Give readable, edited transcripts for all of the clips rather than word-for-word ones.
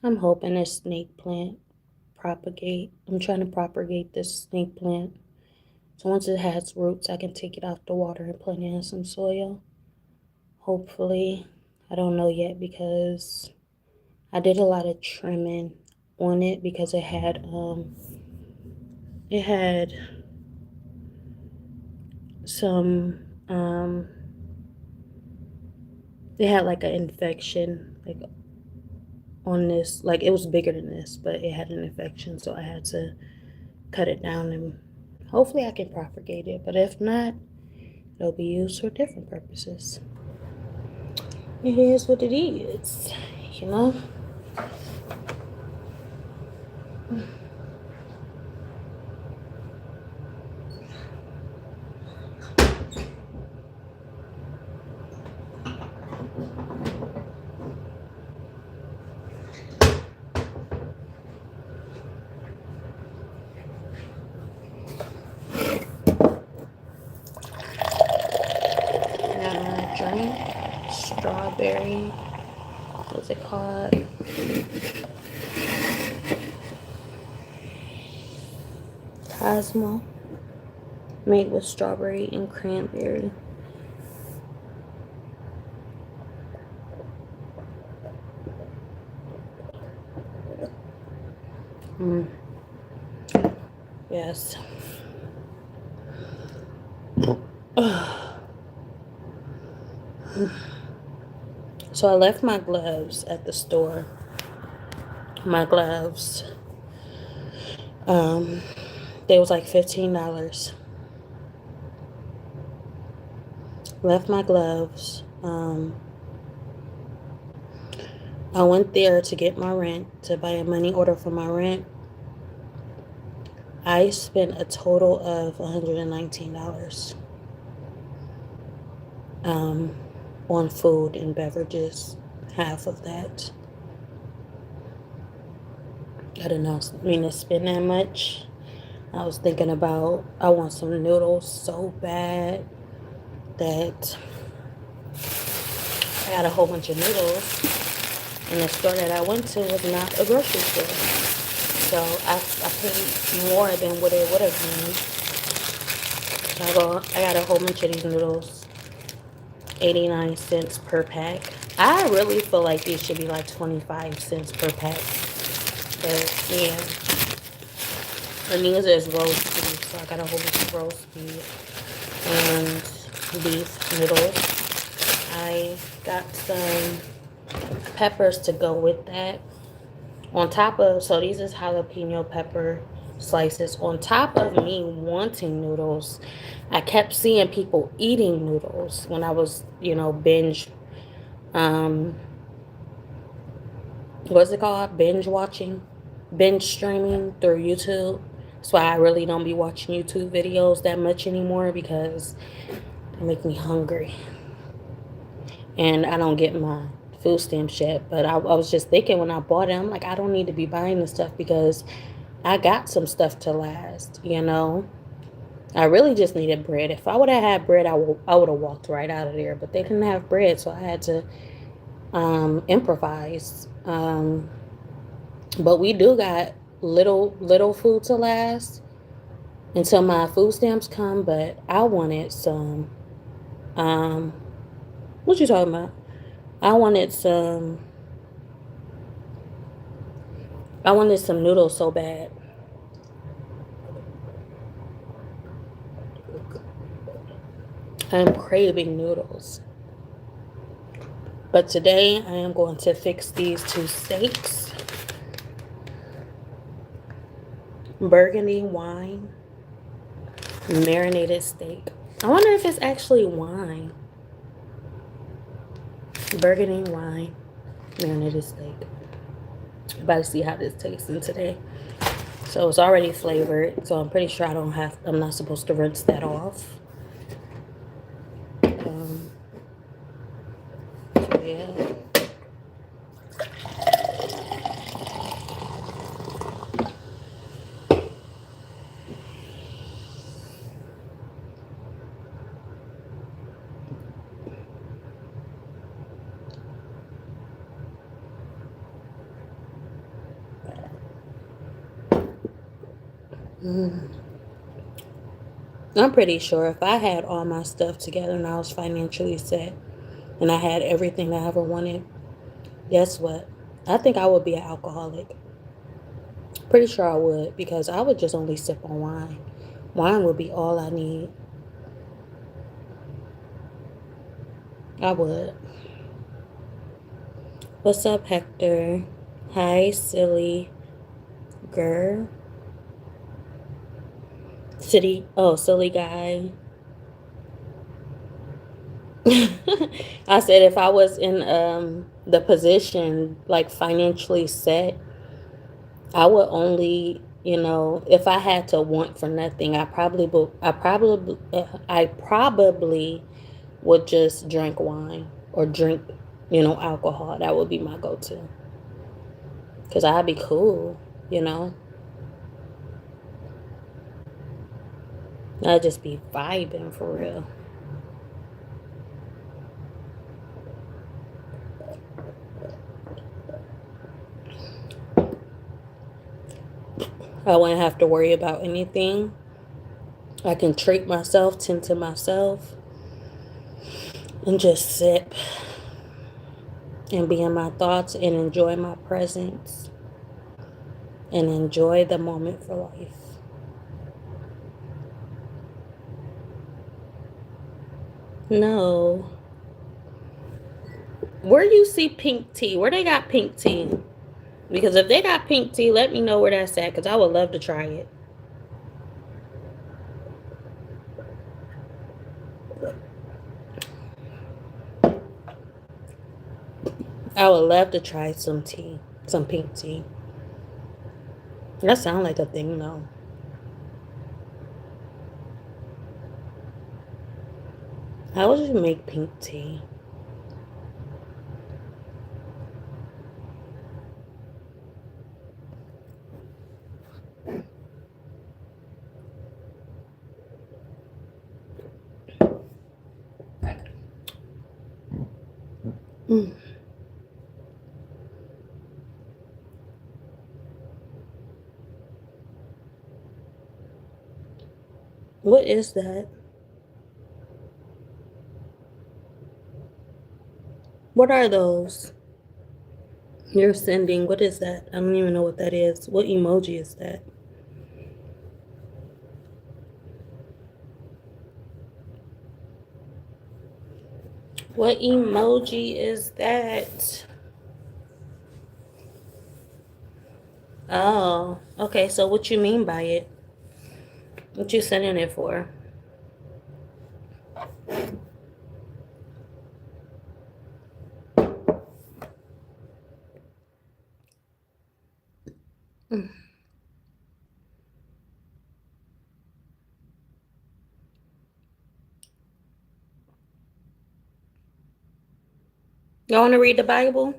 I'm hoping this snake plant propagate. I'm trying to propagate this snake plant. So once it has roots, I can take it off the water and plant it in some soil. Hopefully. I don't know yet because I did a lot of trimming on it because it had some it had like an infection like on this, like it was bigger than this, but it had an infection, so I had to cut it down and hopefully I can propagate it, but if not, it'll be used for different purposes. It is what it is, you know. Now I'm gonna drink strawberry, what's it called? Cosmo, made with strawberry and cranberry. Yes. So I left my gloves at the store. My gloves, they was like $15. Left my gloves. I went there to get my rent, to buy a money order for my rent. I spent a total of $119 on food and beverages. Half of that. I didn't mean to spend that much. I was thinking about, I want some noodles so bad that I got a whole bunch of noodles. And the store that I went to was not a grocery store. So I paid more than what it would have been. I got a whole bunch of these noodles. 89 cents per pack. I really feel like these should be like 25 cents per pack. But yeah. And these is roast beef. So I got a whole bunch of roast beef and beef noodles. I got some peppers to go with that. On top of, so these is jalapeno pepper slices. On top of me wanting noodles, I kept seeing people eating noodles when I was, binge, what's it called? Binge streaming through YouTube. That's why I really don't be watching YouTube videos that much anymore, because they make me hungry. And I don't get my food stamps yet. But I was just thinking when I bought it, I'm like, I don't need to be buying this stuff because I got some stuff to last, I really just needed bread. If I would have had bread, I would have walked right out of there. But they didn't have bread, so I had to improvise. But we do got little food to last until my food stamps come. But I wanted some. What you talking about? I wanted some. I wanted some noodles so bad. I'm craving noodles. But today I am going to fix these two steaks. Burgundy wine, marinated steak. I wonder if it's actually wine. Burgundy wine, marinated steak. About to see how this tastes in today. So it's already flavored, so I'm pretty sure I'm not supposed to rinse that off. I'm pretty sure if I had all my stuff together and I was financially set and I had everything I ever wanted, guess what? I think I would be an alcoholic. Pretty sure I would, because I would just only sip on wine. Wine would be all I need. I would. What's up, Hector? Hi, silly girl. Silly guy. I said if I was in the position like financially set, I would only, if I had to want for nothing, I probably would just drink wine or drink, alcohol. That would be my go-to. Cause I'd be cool, you know. I'd just be vibing for real. I wouldn't have to worry about anything. I can treat myself, tend to myself, and just sip and be in my thoughts and enjoy my presence and enjoy the moment for life. No. Where you see pink tea? Where they got pink tea? Because if they got pink tea, let me know where that's at, because I would love to try it. I would love to try some tea, some pink tea. That sounds like a thing, though. How would you make pink tea? Mm. What is that? What are those you're sending? What is that? I don't even know what that is. What emoji is that? What emoji is that? Oh, okay. So what you mean by it? What you sending it for? Mm. Y'all want to read the Bible?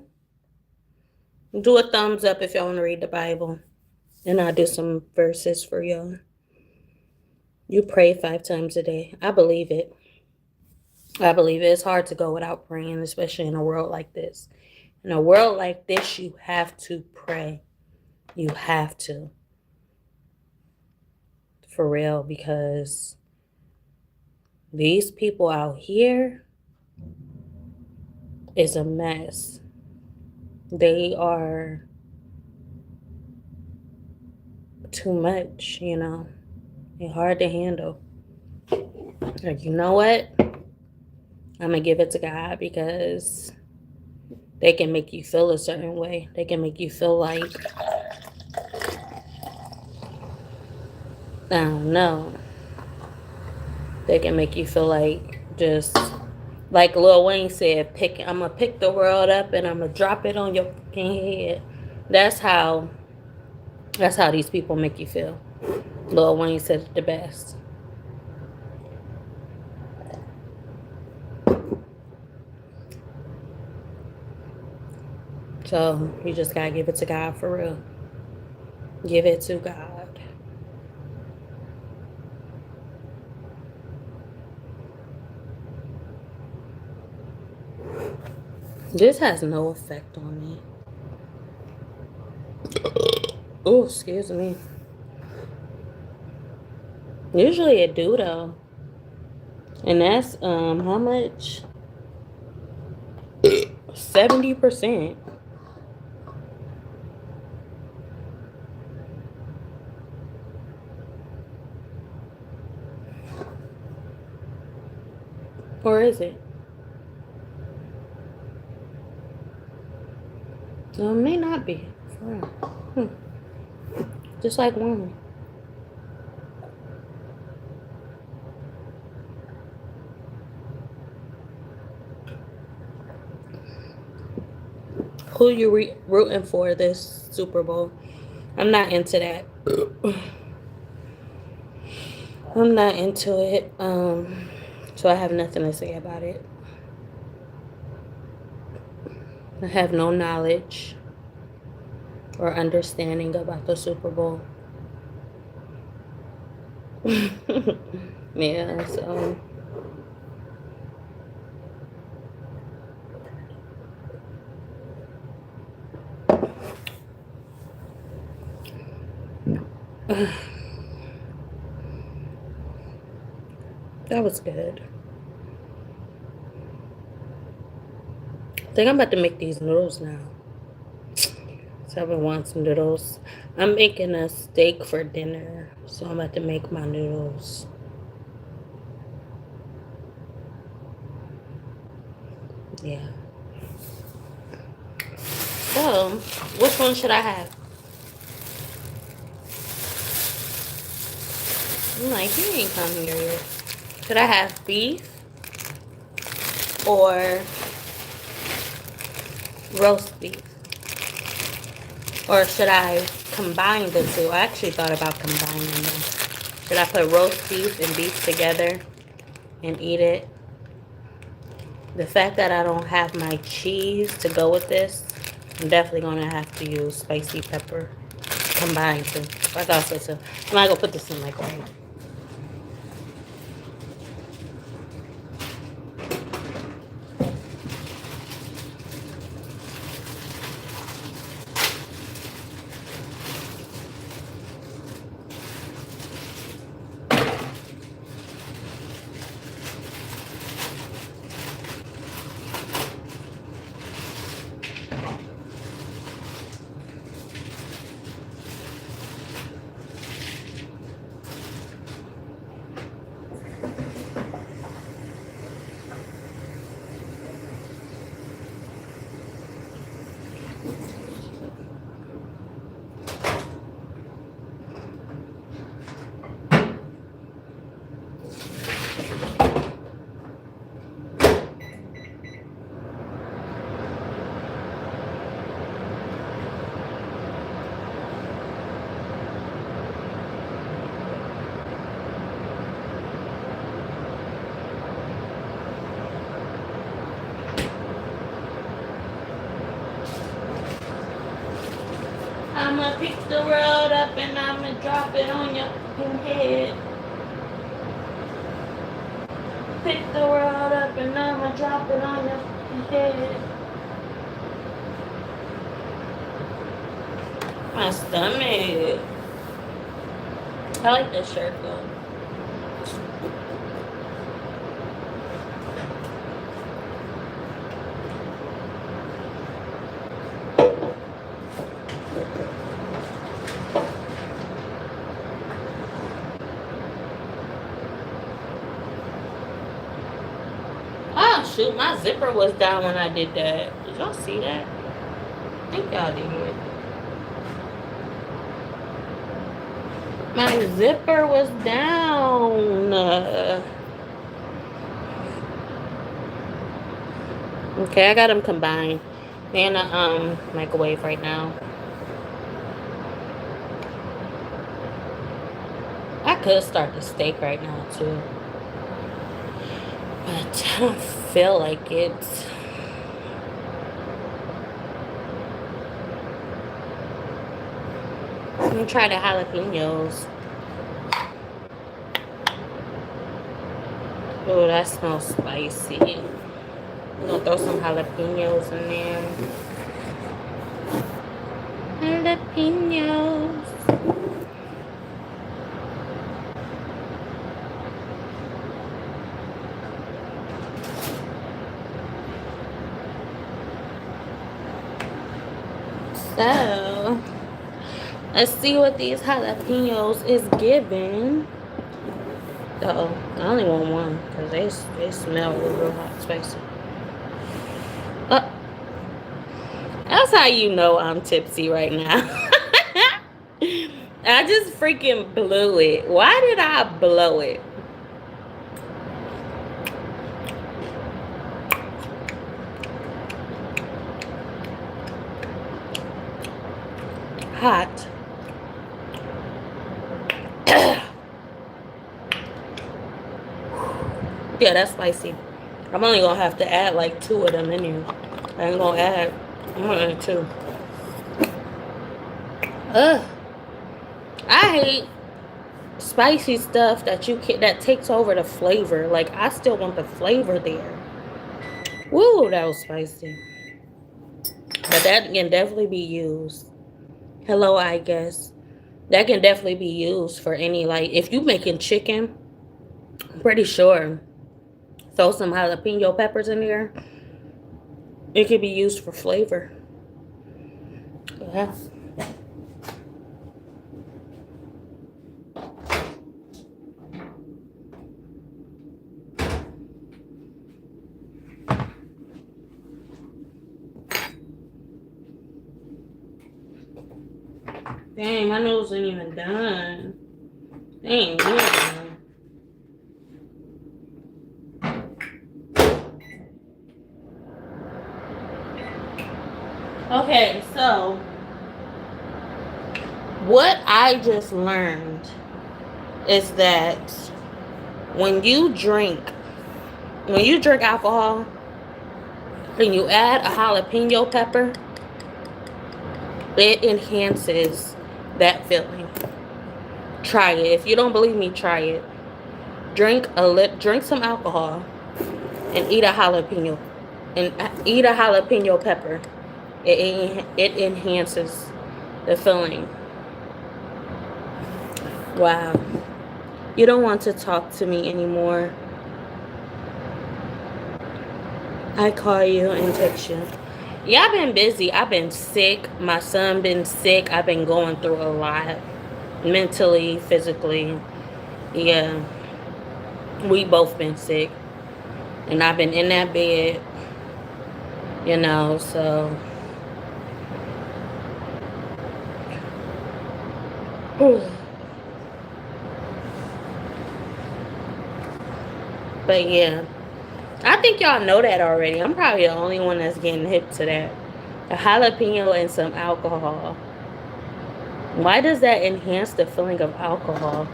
Do a thumbs up if y'all want to read the Bible. And I'll do some verses for y'all. You pray 5 times a day. I believe it. I believe it. It's hard to go without praying, especially in a world like this. In a world like this, you have to pray. You have to. For real, because these people out here is a mess. They are too much, They're hard to handle. Like, you know what? I'm going to give it to God, because they can make you feel a certain way. They can make you feel like, I don't know. They can make you feel like, just like Lil Wayne said, I'm going to pick the world up and I'm going to drop it on your fucking head. That's how these people make you feel. Lil Wayne said it the best. So you just gotta give it to God for real. Give it to God. This has no effect on me. Oh, excuse me. Usually it do though. And that's how much? 70%. Or is it? No, it may not be. For real. Just like one. Who you rooting for this Super Bowl? I'm not into that. I'm not into it. So I have nothing to say about it. I have no knowledge or understanding about the Super Bowl. Yeah, so that was good. I think I'm about to make these noodles now. So I've been wanting some noodles. I'm making a steak for dinner, so I'm about to make my noodles. Yeah. So, which one should I have? I'm like, he ain't coming here yet. Should I have beef or roast beef? Or should I combine the two? I actually thought about combining them. Should I put roast beef and beef together and eat it? The fact that I don't have my cheese to go with this, I'm definitely going to have to use spicy pepper combined too. I thought so too. I'm not going to put this in the microwave. I'ma pick the world up and I'ma drop it on your fucking head. Pick the world up and I'ma drop it on your fucking head. My stomach. I like this shirt though. Oh shoot, my zipper was down when I did that. Did y'all see that? I think y'all did. My zipper was down. Okay, I got them combined. They're in the microwave right now. I could start the steak right now too, but I don't feel like it. Let me try the jalapenos. Oh, that smells spicy. I'm gonna throw some jalapenos in there. Jalapenos. So let's see what these jalapenos is giving. Uh-oh, I only want one because they smell real hot, spicy. Uh, that's how you know I'm tipsy right now. I just freaking blew it. Why did I blow it? Hot. Yeah, that's spicy. I'm only gonna have to add like 2 of them in here. I ain't gonna add. I'm gonna add 2. Ugh. I hate spicy stuff that takes over the flavor. Like, I still want the flavor there. Woo, that was spicy. But that can definitely be used. Hello, I guess. That can definitely be used for any, like, if you making chicken, I'm pretty sure. Throw some jalapeno peppers in there. It could be used for flavor. Yeah. Dang, my noodles ain't even done. Dang, yeah. Okay, so what I just learned is that when you drink alcohol and you add a jalapeno pepper, it enhances that feeling. Try it. If you don't believe me, try it. Drink some alcohol and eat a jalapeno pepper. It enhances the feeling. Wow. You don't want to talk to me anymore. I call you and text you. Yeah, I've been busy. I've been sick. My son been sick. I've been going through a lot. Mentally, physically. Yeah. We both been sick. And I've been in that bed. So. But yeah. I think y'all know that already. I'm probably the only one that's getting hip to that. A jalapeno and some alcohol. Why does that enhance the feeling of alcohol?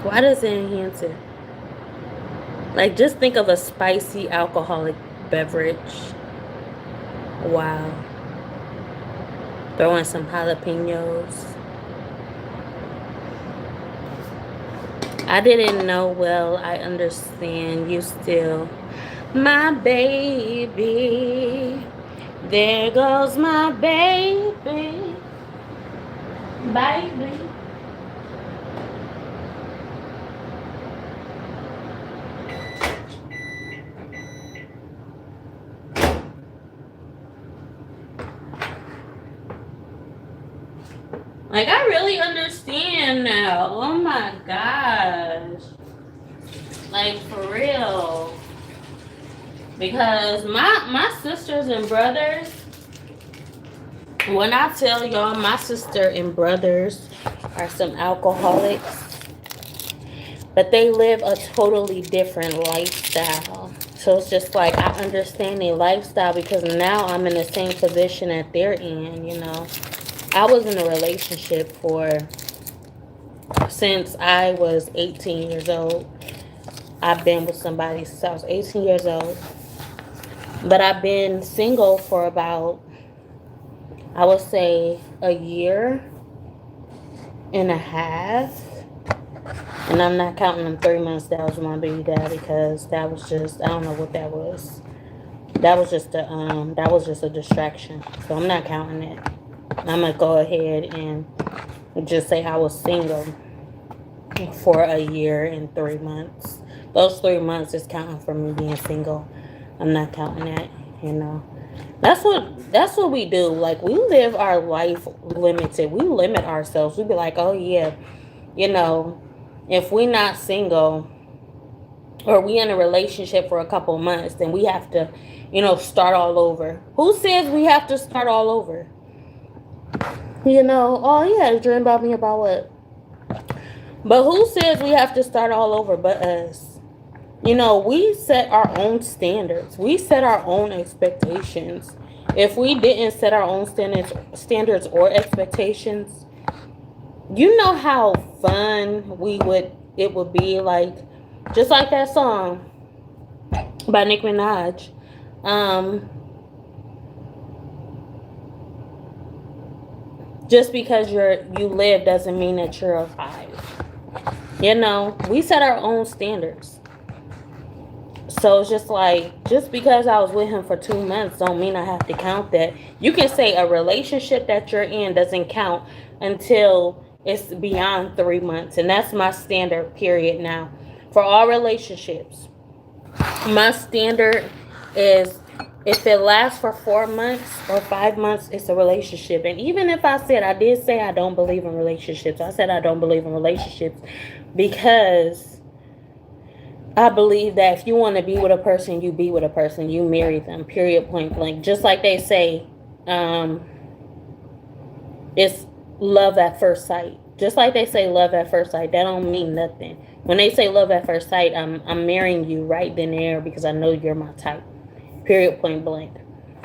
Why does it enhance it? Like, just think of a spicy alcoholic beverage. Wow. Throw in some jalapenos. I didn't know. Well, I understand you still. My baby. There goes my baby. Baby. Like, I really understand now. Oh my gosh. Like, for real. Because my sisters and brothers, when I tell y'all my sister and brothers are some alcoholics, but they live a totally different lifestyle. So it's just like, I understand their lifestyle because now I'm in the same. That they're in. I was in a relationship since I was 18 years old. I've been with somebody since I was 18 years old. But I've been single for about, I would say, a year and a half. And I'm not counting them 3 months that was my baby dad, because that was just, I don't know what that was. That was just a distraction. So I'm not counting it. I'm gonna go ahead and just say I was single for a year and 3 months. Those 3 months is counting for me being single. I'm not counting that. That's what we do. Like, we live our life limited. We limit ourselves. We be like, oh yeah, you know, if we not single or we in a relationship for a couple months, then we have to, start all over. Who says we have to start all over? Oh yeah, dream about me about what? But who says we have to start all over but us? We set our own standards. We set our own expectations. If we didn't set our own standards or expectations, you know how fun it would be, like, just like that song by Nicki Minaj. Um, just because you live doesn't mean that you're alive. We set our own standards. So it's just like, just because I was with him for 2 months don't mean I have to count that. You can say a relationship that you're in doesn't count until it's beyond 3 months. And that's my standard period now. For all relationships, my standard is, if it lasts for 4 months or 5 months, it's a relationship. And even if I did say I don't believe in relationships. I said I don't believe in relationships because I believe that if you want to be with a person, you be with a person, you marry them, period, point blank. Just like they say, it's love at first sight. Just like they say love at first sight, that don't mean nothing. When they say love at first sight, I'm marrying you right then and there because I know you're my type. Period, point blank.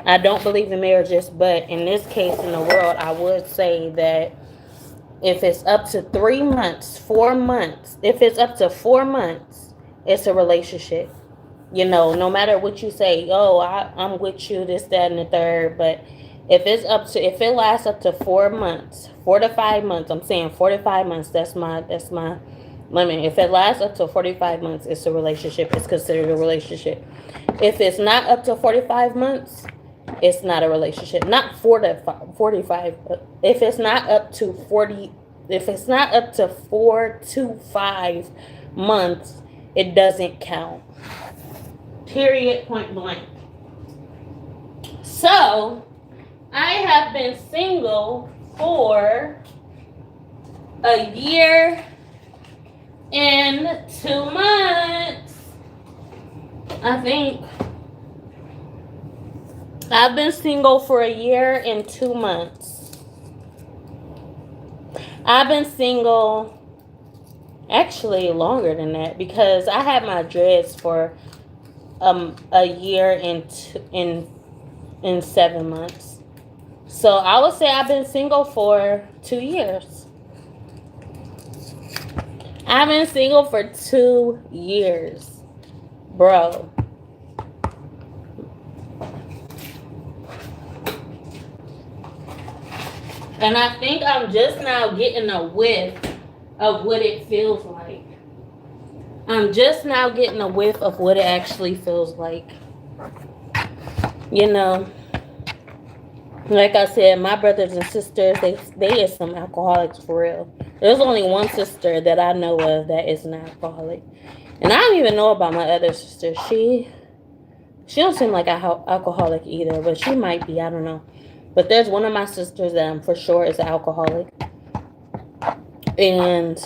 I don't believe in marriages, but in this case in the world, I would say that if it's up to 3 months, 4 months, if it's up to 4 months, it's a relationship. No matter what you say, oh, I'm with you, this, that, and the third. But if it lasts up to 4 months, 4 to 5 months, I'm saying 4 to 5 months, that's my limit. If it lasts up to 45 months, it's a relationship. It's considered a relationship. If it's not up to 45 months, it's not a relationship. Not 45. If it's not up to 40, if it's not up to 4 to 5 months, it doesn't count. Period, point blank. So, I have been single for a year and 2 months. I think I've been single for a year and 2 months. I've been single actually longer than that because I had my dreads for a year and 7 months. So I would say I've been single for 2 years. I've been single for 2 years, bro. And I think I'm just now getting a whiff of what it feels like. I'm just now getting a whiff of what it actually feels like. Like I said, my brothers and sisters, they is some alcoholics for real. There's only one sister that I know of that is an alcoholic. And I don't even know about my other sister. She don't seem like an alcoholic either, but she might be. I don't know. But there's one of my sisters that I'm for sure is an alcoholic. And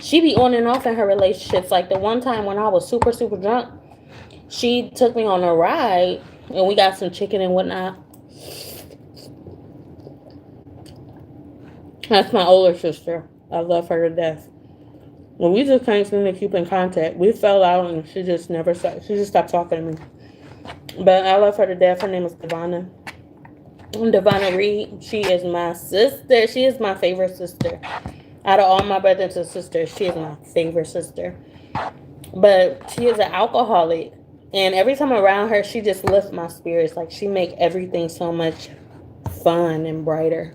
she be on and off in her relationships. Like the one time when I was super, super drunk, she took me on a ride and we got some chicken and whatnot. That's my older sister. I love her to death. Well, we just can't seem to keep in contact. We fell out and she just stopped talking to me. But I love her to death. Her name is Devonna. Devonna Reed. She is my sister. She is my favorite sister. Out of all my brothers and sisters, she is my favorite sister. But she is an alcoholic. And every time I'm around her, she just lifts my spirits. Like, she make everything so much fun and brighter.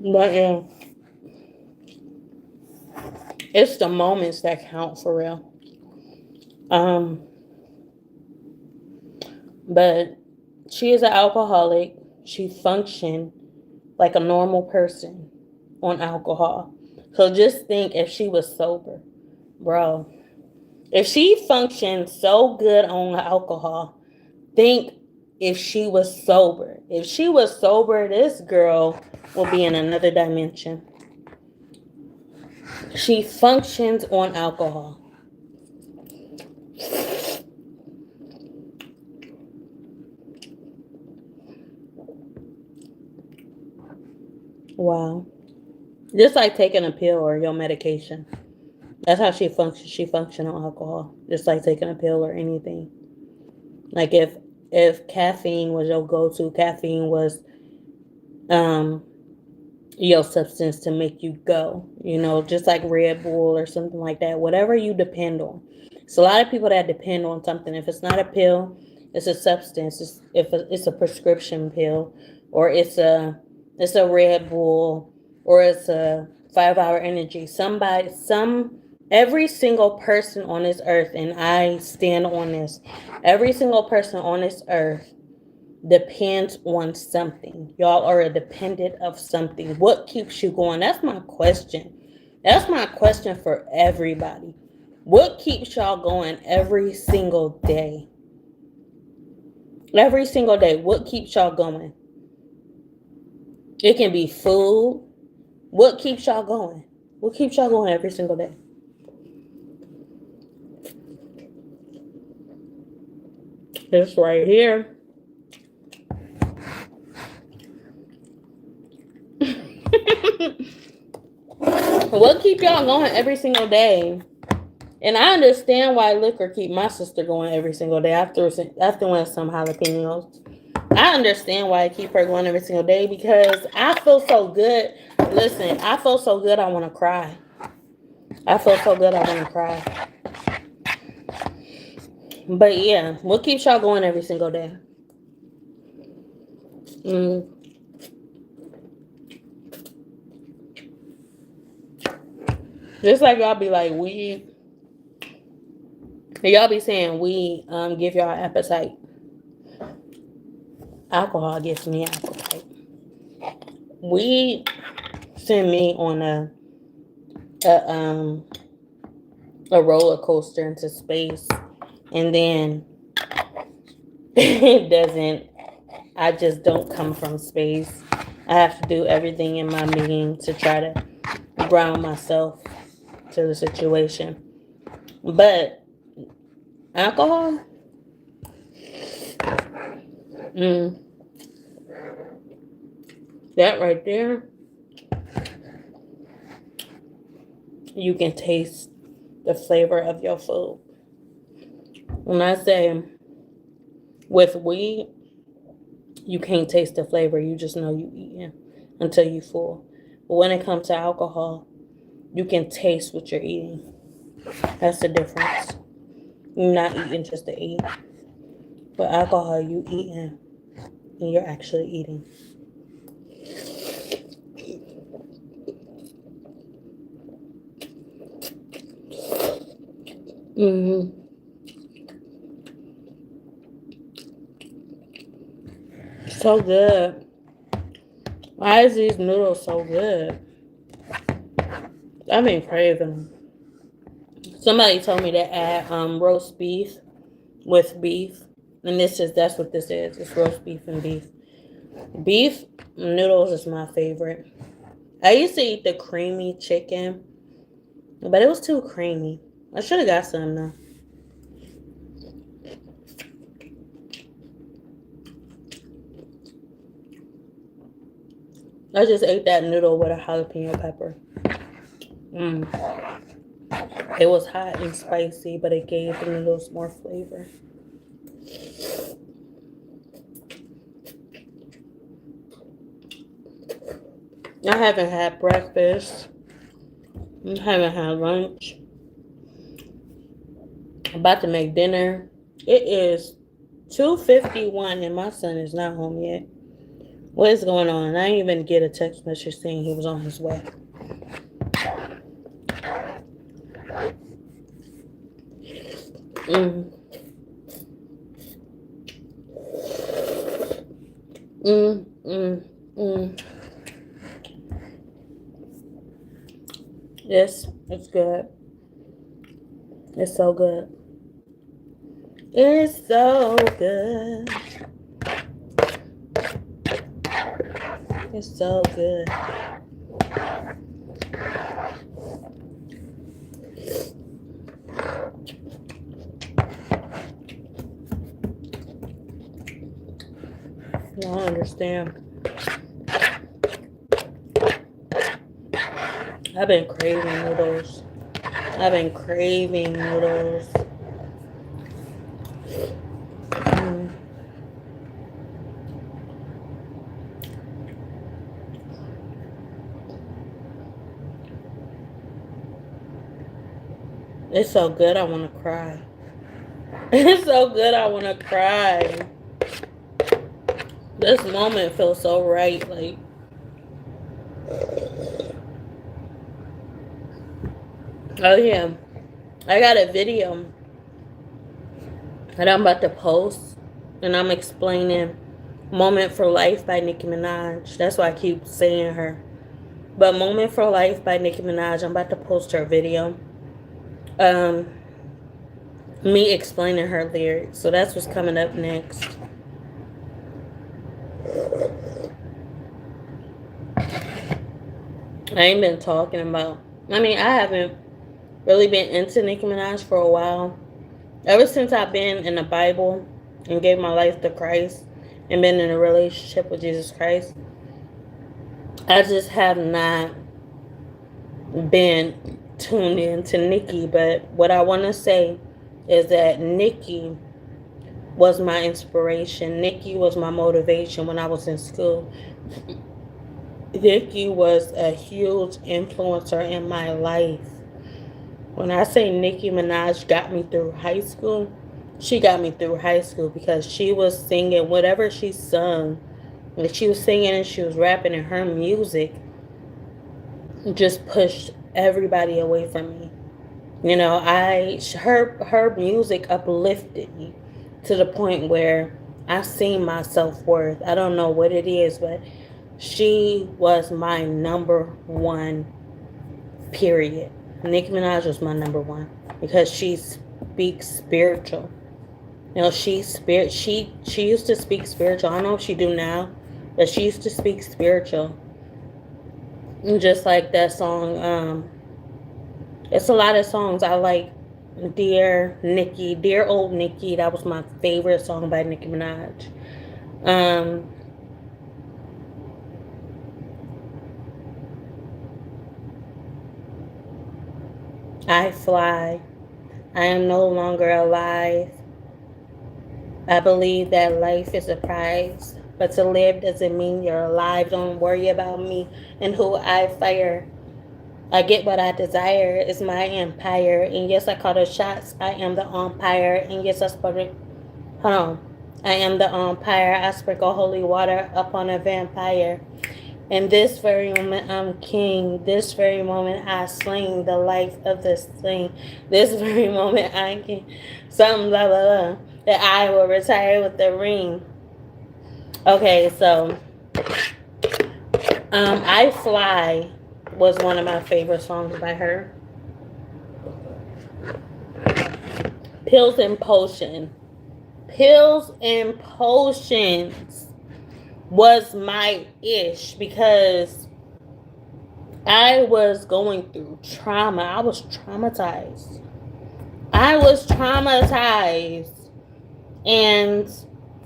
But yeah, it's the moments that count for real. But she is an alcoholic. She functioned like a normal person on alcohol. So just think if she was sober. Bro, if she functions so good on alcohol, think if she was sober. If she was sober, this girl will be in another dimension. She functions on alcohol. Wow. Just like taking a pill or your medication. That's how she functions. She functions on alcohol. Just like taking a pill or anything. Like if caffeine was your go-to, caffeine was um your substance to make you go, just like Red Bull or something like that, whatever you depend on. It's a lot of people that depend on something. If it's not a pill, it's a substance. It's a prescription pill, or it's a Red Bull, or it's a 5 hour energy. Every single person on this earth, and I stand on this, every single person on this earth depends on something. Y'all are a dependent of something. What keeps you going? That's my question. That's my question for everybody. What keeps y'all going every single day? Every single day, what keeps y'all going? It can be food. What keeps y'all going? What keeps y'all going every single day? This right here. What keep y'all going every single day? And I understand why liquor keep my sister going every single day after winning some jalapenos. I understand why I keep her going every single day, because I feel so good. Listen, I feel so good I want to cry. I feel so good I want to cry. But yeah, what keeps y'all going every single day? Just like y'all be like, weed. Y'all be saying weed give y'all appetite. Alcohol gives me appetite. Weed send me on a um a roller coaster into space, and then it doesn't. I just don't come from space. I have to do everything in my being to try to ground myself to the situation. But alcohol, that right there, you can taste the flavor of your food. When I say with weed, you can't taste the flavor. You just know you eating until you full. But when it comes to alcohol, you can taste what you're eating. That's the difference. You're not eating just to eat. But alcohol, you eating and you're actually eating. So good. Why is these noodles so good? I've been craving them. Somebody told me to add roast beef with beef. And that's what this is. It's roast beef and beef. Beef noodles is my favorite. I used to eat the creamy chicken, but it was too creamy. I should have got some though. I just ate that noodle with a jalapeno pepper. It was hot and spicy, but it gave the noodles more flavor. I haven't had breakfast. I haven't had lunch. I'm about to make dinner. It is 2:51 and my son is not home yet. What is going on? I didn't even get a text message saying he was on his way. Yes, it's good. It's so good. It's so good. It's so good. I don't understand. I've been craving noodles. I've been craving noodles. Mm. It's so good, I want to cry. It's so good, I want to cry. This moment feels so right. Like, oh yeah, I got a video that I'm about to post, and I'm explaining "Moment for Life" by Nicki Minaj. That's why I keep saying her. But "Moment for Life" by Nicki Minaj, I'm about to post her video. Um, me explaining her lyrics. So that's what's coming up next. I ain't been talking about. I mean, I haven't really been into Nicki Minaj for a while. Ever since I've been in the Bible and gave my life to Christ and been in a relationship with Jesus Christ, I just have not been tuned in to Nicki. But what I want to say is that Nicki was my inspiration. Nicki was my motivation when I was in school. Nicki was a huge influencer in my life. When I say Nicki Minaj got me through high school, she got me through high school because she was singing whatever she sung. Like she was singing and she was rapping, and her music just pushed everybody away from me. You know, her music uplifted me to the point where I seen my self worth. I don't know what it is, but she was my number one. Period. Nicki Minaj was my number one because she speaks spiritual. You know, she used to speak spiritual. I don't know if she do now, but she used to speak spiritual. And just like that song, it's a lot of songs I like. Dear Nikki, Dear Old Nikki, that was my favorite song by Nicki Minaj. Um, I Fly, I Am No Longer Alive. I believe that life is a prize, but to live doesn't mean you're alive. Don't worry about me and who I fire. I get what I desire is my empire. And yes, I call the shots. I am the umpire. And yes, I sprinkle. Hold on. I am the umpire. I sprinkle holy water upon a vampire. In this very moment, I'm king. This very moment, I sling the life of the sling. This very moment, I can. Something blah blah blah. That I will retire with the ring. Okay, so I Fly was one of my favorite songs by her. Pills and Potion. Pills and Potions was my ish because I was going through trauma. I was traumatized. And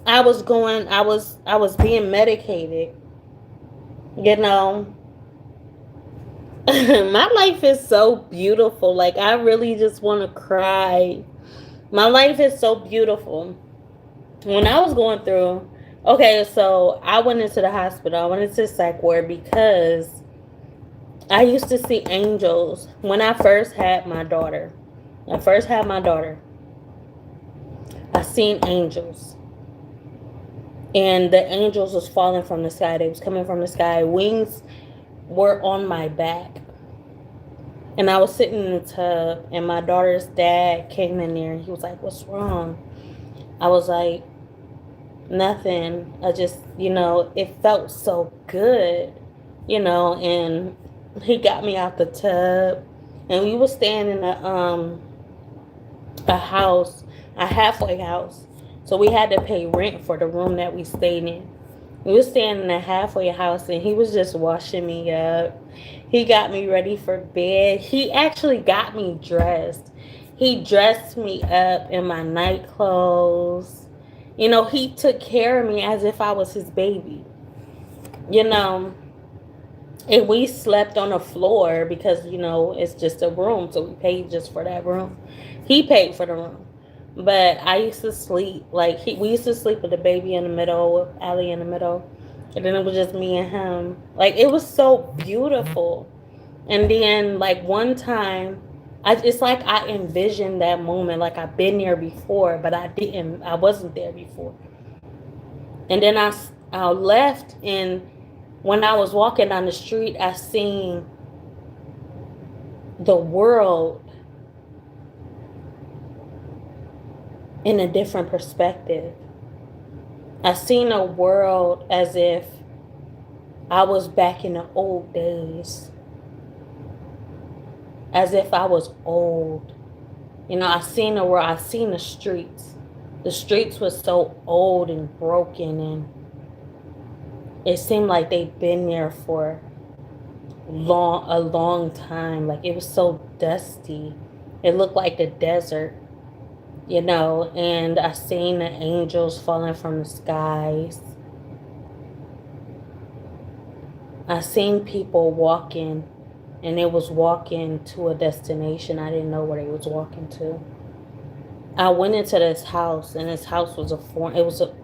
I was being medicated. You know, my life is so beautiful. Like I really just want to cry. My life is so beautiful. When I was going through, okay, so I went into the hospital. I went into psych ward because I used to see angels when I first had my daughter. I seen angels. And the angels was falling from the sky. They was coming from the sky. Wings were on my back. And I was sitting in the tub, and my daughter's dad came in there, and he was like, "What's wrong?" I was like, "Nothing." I just, it felt so good, and he got me out the tub, and we was staying in the a house, a halfway house. So we had to pay rent for the room that we stayed in. We was staying in a halfway house and he was just washing me up. He got me ready for bed. He actually got me dressed. He dressed me up in my night clothes. You know, he took care of me as if I was his baby. You know, and we slept on the floor because, you know, it's just a room. So we paid just for that room. He paid for the room. But I used to sleep, like, we used to sleep with the baby in the middle, with Allie in the middle. And then it was just me and him. Like, it was so beautiful. And then, like, one time, it's like I envisioned that moment. Like, I've been there before, but I wasn't there before. And then I left, and when I was walking down the street, I seen the world in a different perspective. I seen a world as if I was back in the old days, as if I was old. You know, I seen the world, I seen the streets. The streets were so old and broken, and it seemed like they'd been there for a long time. Like, it was so dusty. It looked like the desert, you know, and I seen the angels falling from the skies. I seen people walking, and they was walking to a destination. I didn't know where they was walking to. I went into this house, and this house was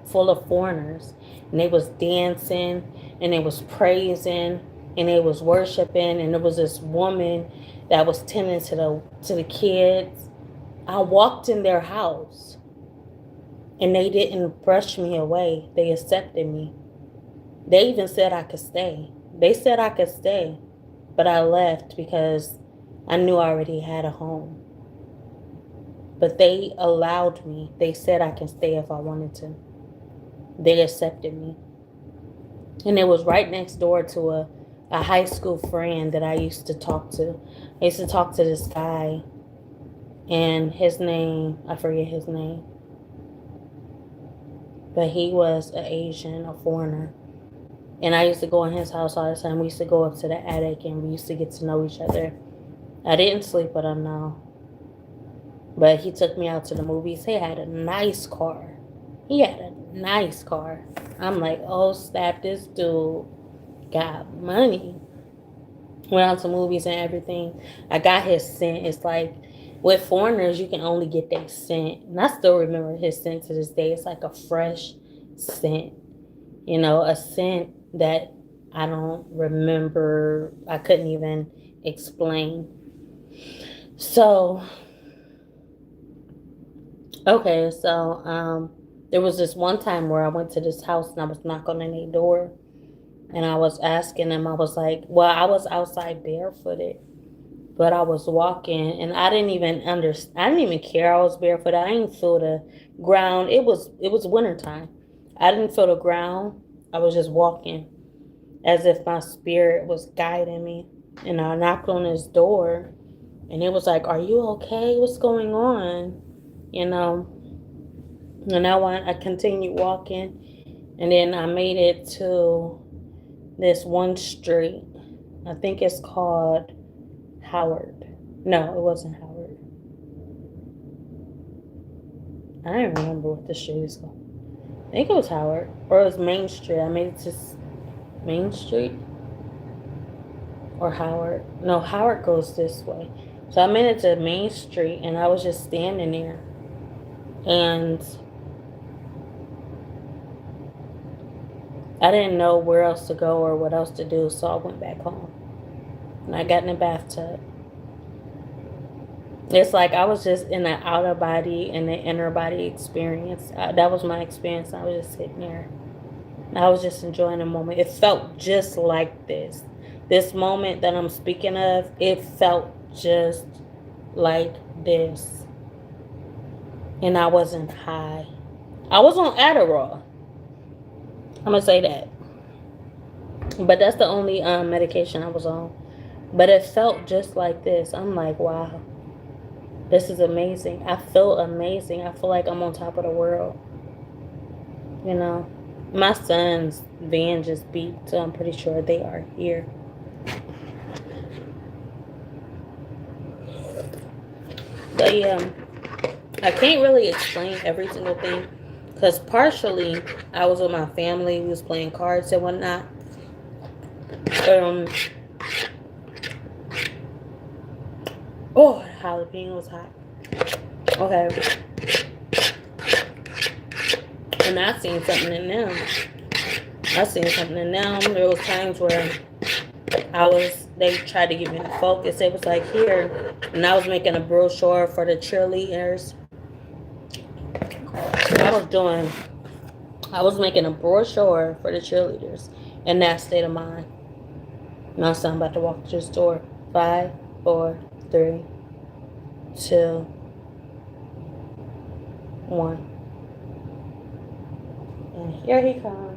full of foreigners, and they was dancing, and they was praising, and they was worshiping, and there was this woman that was tending to the kids. I walked in their house, and they didn't brush me away. They accepted me. They even said I could stay. They said I could stay, but I left because I knew I already had a home. But they allowed me. They said I can stay if I wanted to. They accepted me. And it was right next door to a high school friend that I used to talk to. I used to talk to this guy, and his name, I forget his name, but he was an Asian, a foreigner. And I used to go in his house all the time. We used to go up to the attic, and we used to get to know each other. I didn't sleep with him, no. But he took me out to the movies. He had a nice car. He had a nice car. I'm like, oh, snap, this dude got money. Went out to movies and everything. I got his scent. It's like, with foreigners, you can only get their scent. And I still remember his scent to this day. It's like a fresh scent. You know, a scent that I don't remember. I couldn't even explain. So, okay, so there was this one time where I went to this house and I was knocking on their door, and I was asking them. I was like, well, I was outside barefooted, but I was walking, and I didn't even understand. I didn't even care I was barefoot. I didn't feel the ground. It was wintertime. I didn't feel the ground. I was just walking as if my spirit was guiding me. And I knocked on his door, and it was like, are you okay? What's going on? You know? And I continued walking, and then I made it to this one street. I think it's called Howard. No, it wasn't Howard. I don't remember what the street is called. I think it was Howard, or it was Main Street. I made it to Main Street or Howard. No, Howard goes this way. So I made it to Main Street, and I was just standing there, and I didn't know where else to go or what else to do, so I went back home, and I got in the bathtub. It's like I was just in an outer body and an inner body experience. That was my experience. I was just sitting there. I was just enjoying the moment. It felt just like this. This moment that I'm speaking of, it felt just like this. And I wasn't high. I was on Adderall. I'm going to say that. But that's the only medication I was on. But it felt just like this. I'm like, wow. This is amazing. I feel amazing. I feel like I'm on top of the world. You know, my son's van just beeped, so I'm pretty sure they are here. But yeah, I can't really explain every single thing because partially I was with my family, we was playing cards and whatnot. Um, oh, the jalapeno was hot. Okay, and I seen something in them. I seen something in them. There was times where they tried to get me to focus. It was like here, and I was making a brochure for the cheerleaders. I was making a brochure for the cheerleaders in that state of mind. My son about to walk to the store. 5, 4, 3, 2, 1. And here he comes.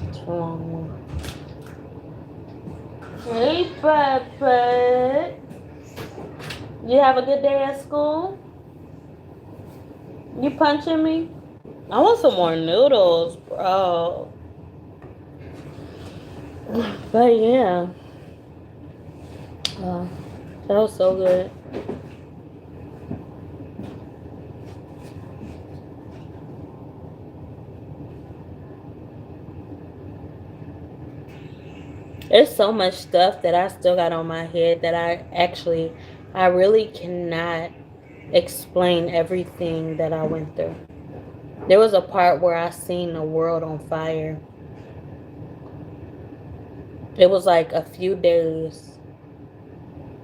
It's a long one. Hey, Papa. You have a good day at school? You punching me? I want some more noodles, bro. But yeah. That was so good. There's so much stuff that I still got on my head that I really cannot explain everything that I went through. There was a part where I seen the world on fire. It was like a few days.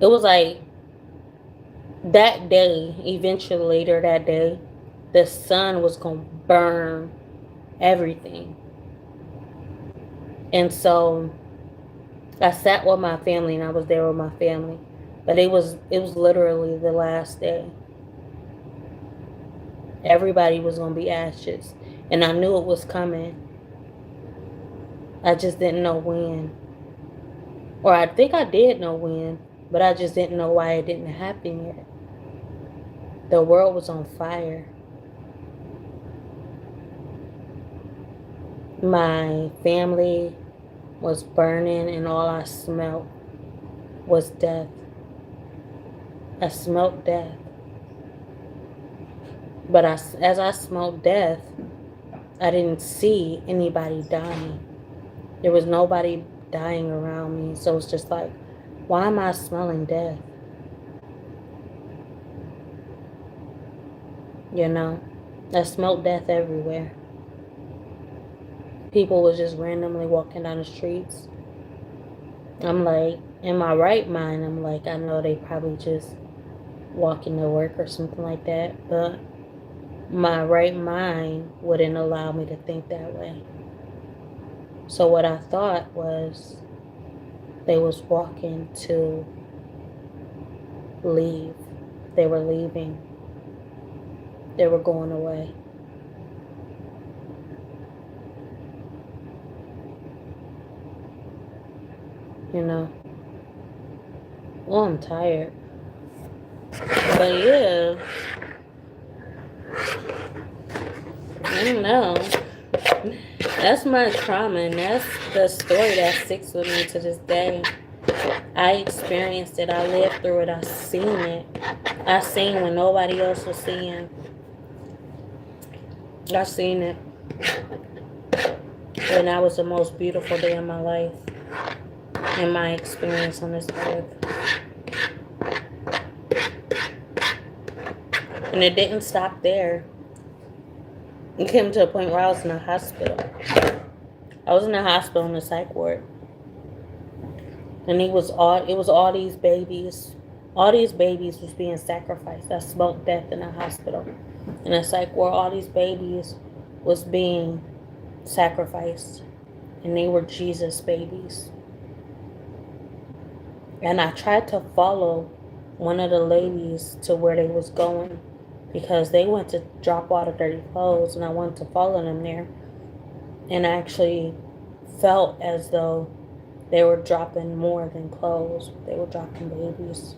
It was like that day, eventually later that day, the sun was going to burn everything. And so I sat with my family and I was there with my family. But it was literally the last day. Everybody was going to be ashes. And I knew it was coming. I just didn't know when. Or I think I did know when, but I just didn't know why it didn't happen yet. The world was on fire. My family was burning and all I smelled was death. I smelled death. But as I smelled death, I didn't see anybody dying. There was nobody dying around me. So it's just like, why am I smelling death? You know, I smelled death everywhere. People was just randomly walking down the streets. I'm like, in my right mind, I'm like, I know they probably just walking to work or something like that. But my right mind wouldn't allow me to think that way. So what I thought was they was walking to leave. They were leaving. They were going away. You know. Well, I'm tired. But yeah. I don't know. That's my trauma, and that's the story that sticks with me to this day. I experienced it. I lived through it. I seen it. I seen when nobody else was seeing. I seen it. And that was the most beautiful day of my life. In my experience on this earth. And it didn't stop there. It came to a point where I was in a hospital. I was in the hospital in the psych ward. And it was all these babies. All these babies was being sacrificed. I smelled death in the hospital. In the psych ward, all these babies was being sacrificed. And they were Jesus babies. And I tried to follow one of the ladies to where they was going because they went to drop water dirty clothes, and I wanted to follow them there. And I actually felt as though They were dropping more than clothes. They were dropping babies.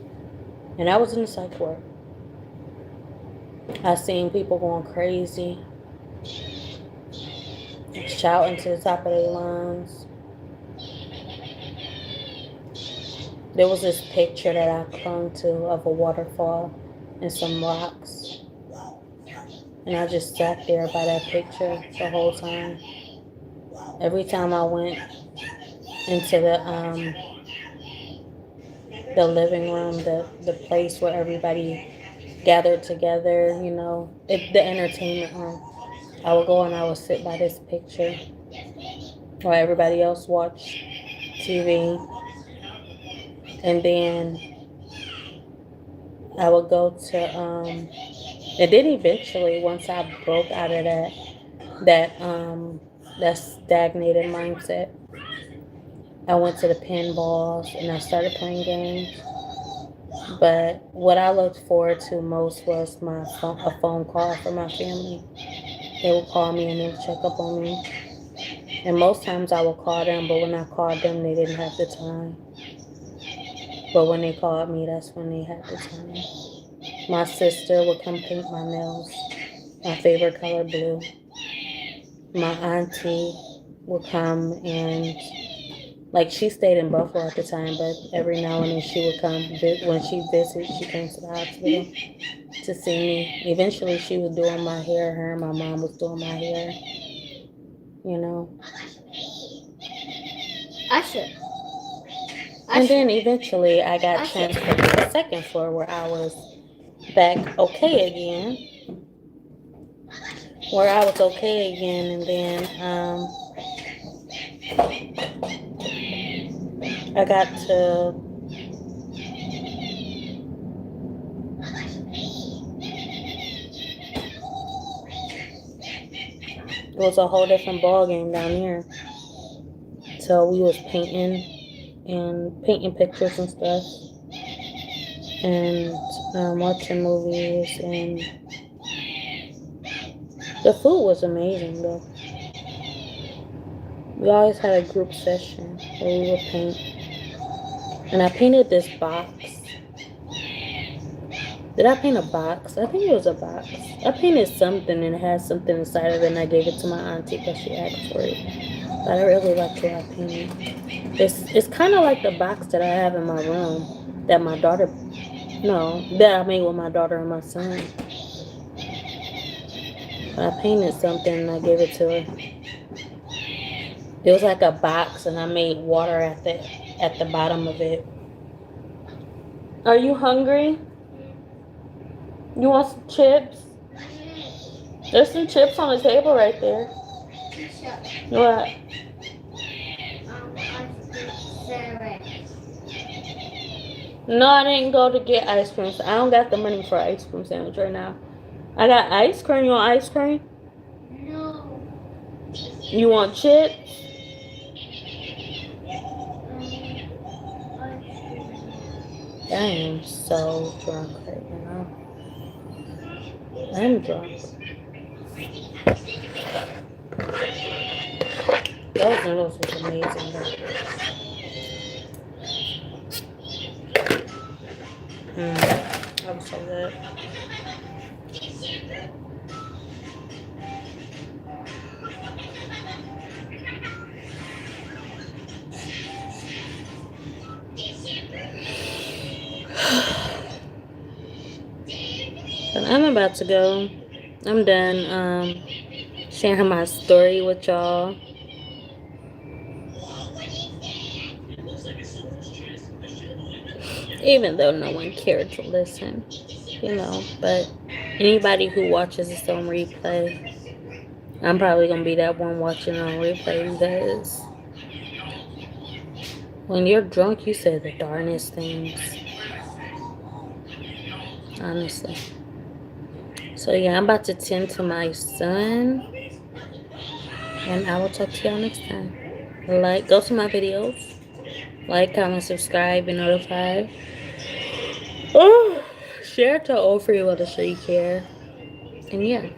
And I was in the psych ward. I seen people going crazy, shouting to the top of their lungs. There was this picture that I clung to of a waterfall and some rocks. And I just sat there by that picture the whole time. Every time I went into the living room, the place where everybody gathered together, the entertainment room, I would go and I would sit by this picture while everybody else watched TV. And then I would go to and then eventually, once I broke out of that stagnated mindset, I went to the pinballs and I started playing games. But what I looked forward to most was a phone call from my family. They would call me and they would check up on me. And most times I would call them, but when I called them, they didn't have the time. But when they called me, that's when they had the time. My sister would come paint my nails, my favorite color, blue. My auntie would come and, like, she stayed in Buffalo at the time, but every now and then she would come. When she visited, she came to the hospital to see me. Eventually, she was doing my hair. Her and my mom was doing my hair, you know. Esha. And then eventually, I got transferred to the second floor where I was back okay again. And then I got to it was a whole different ball game down here. So we was painting pictures and stuff, and watching movies, and the food was amazing though. We always had a group session where we would paint, and I painted this box. Did I paint a box? I think it was a box. I painted something and it had something inside of it, and I gave it to my auntie because she asked for it. But I really liked what I painted. It's kind of like the box that I have in my room that that I made with my daughter and my son. But I painted something and I gave it to her. It was like a box, and I made water at the bottom of it. Are you hungry? You want some chips? There's some chips on the table right there. What? No, I didn't go to get ice cream. So I don't got the money for an ice cream sandwich right now. I got ice cream. You want ice cream? No. You want chips? I am so drunk right now. I'm drunk. Those noodles was amazing though. That was so good. But I'm about to go. I'm done sharing my story with y'all. Even though no one cared to listen, but anybody who watches this on replay, I'm probably gonna be that one watching on replay, because when you're drunk, you say the darnest things. Honestly. So yeah, I'm about to tend to my son, and I will talk to y'all next time. Go to my videos, like, comment, subscribe, and notify. Oh, share to all for you to show you care. And yeah.